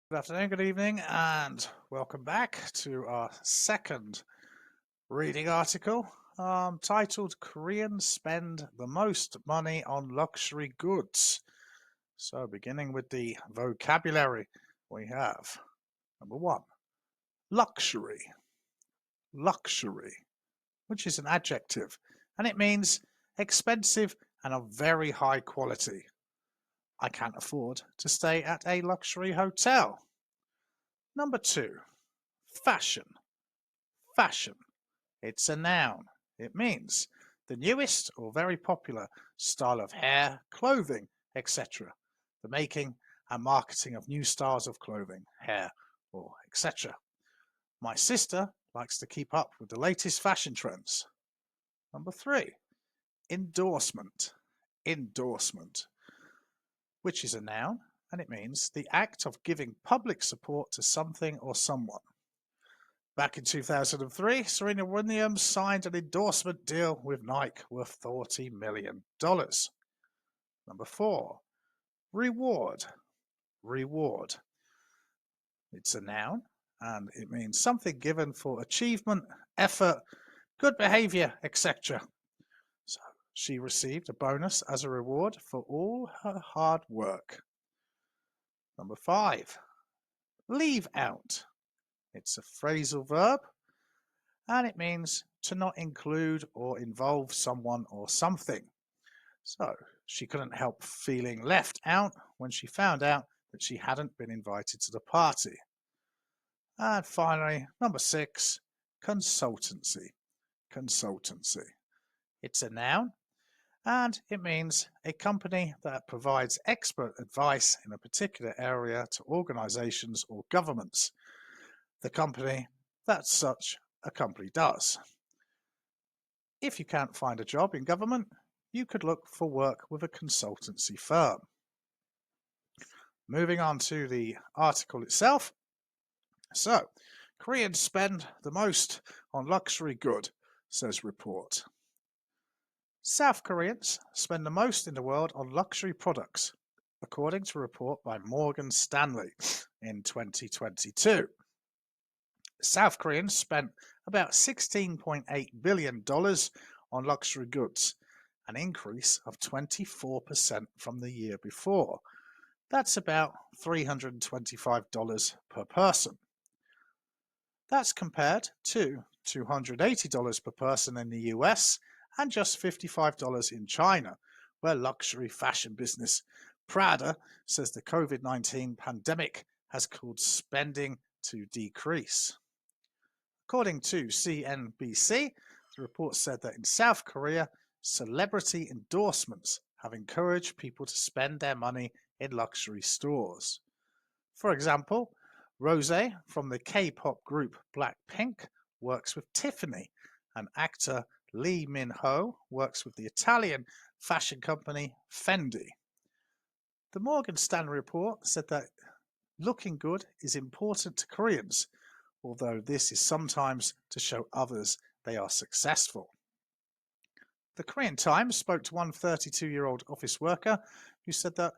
Good afternoon, good evening, and welcome back to our second reading article titled Koreans Spend the Most Money on Luxury Goods. So, beginning with the vocabulary, we have number one, luxury. Luxury, which is an adjective, and it means expensive and of very high quality. I can't afford to stay at a luxury hotel. Number two, fashion. Fashion. It's a noun. It means the newest or very popular style of hair, clothing, etc. The making and marketing of new styles of clothing, hair, or etc. My sister likes to keep up with the latest fashion trends. Number three, endorsement. Endorsement, which is a noun, and it means the act of giving public support to something or someone. Back in 2003, Serena Williams signed an endorsement deal with Nike worth $40 million. Number four, reward. Reward. It's a noun and it means something given for achievement, effort, good behavior, etc. So she received a bonus as a reward for all her hard work. Number five, leave out. It's a phrasal verb and it means to not include or involve someone or something. So she couldn't help feeling left out when she found out that she hadn't been invited to the party. And finally, number six, consultancy. Consultancy. It's a noun and it means a company that provides expert advice in a particular area to organizations or governments. The company that such a company does. If you can't find a job in government, you could look for work with a consultancy firm. Moving on to the article itself. So, Koreans spend the most on luxury good, says report. South Koreans spend the most in the world on luxury products, according to a report by Morgan Stanley in 2022. South Koreans spent about $16.8 billion on luxury goods, an increase of 24% from the year before. That's about $325 per person. That's compared to $280 per person in the US and just $55 in China, where luxury fashion business Prada says the COVID-19 pandemic has caused spending to decrease. According to CNBC, the report said that in South Korea, celebrity endorsements have encouraged people to spend their money in luxury stores. For example, Rosé from the K-pop group Blackpink works with Tiffany, and actor Lee Min-ho works with the Italian fashion company Fendi. The Morgan Stanley report said that looking good is important to Koreans, although this is sometimes to show others they are successful. The Korean Times spoke to one 32-year-old office worker who said that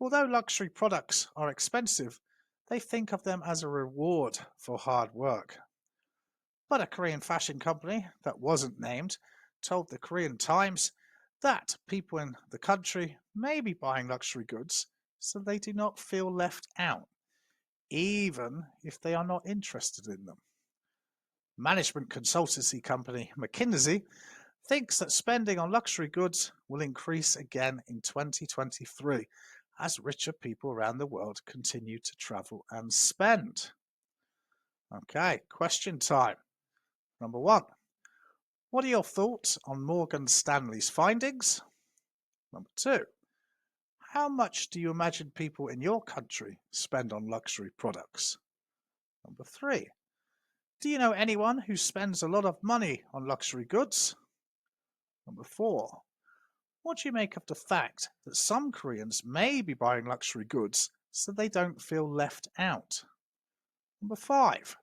although luxury products are expensive, they think of them as a reward for hard work. But a Korean fashion company that wasn't named told the Korean Times that people in the country may be buying luxury goods so they do not feel left out, even if they are not interested in them. Management consultancy company McKinsey thinks that spending on luxury goods will increase again in 2023 as richer people around the world continue to travel and spend. Okay, question time. Number one, what are your thoughts on Morgan Stanley's findings? Number two, how much do you imagine people in your country spend on luxury products? Number three, do you know anyone who spends a lot of money on luxury goods? Number four, what do you make of the fact that some Koreans may be buying luxury goods so they don't feel left out? Number five,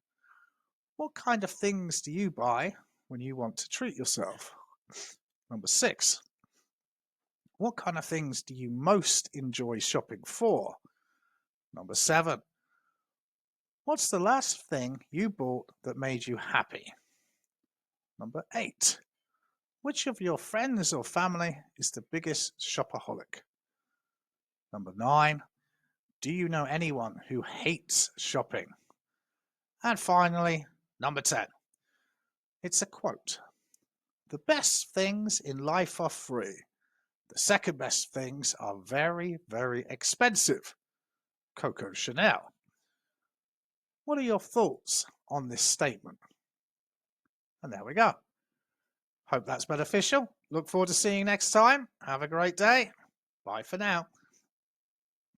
what kind of things do you buy when you want to treat yourself? Number six, what kind of things do you most enjoy shopping for? Number seven, What's the last thing you bought that made you happy? Number 8. Which of your friends or family is the biggest shopaholic? Number 9. Do you know anyone who hates shopping? And finally, number 10. It's a quote. The best things in life are free. The second best things are very, very expensive. Coco Chanel. What are your thoughts on this statement? And there we go. Hope that's beneficial. Look forward to seeing you next time. Have a great day. Bye for now.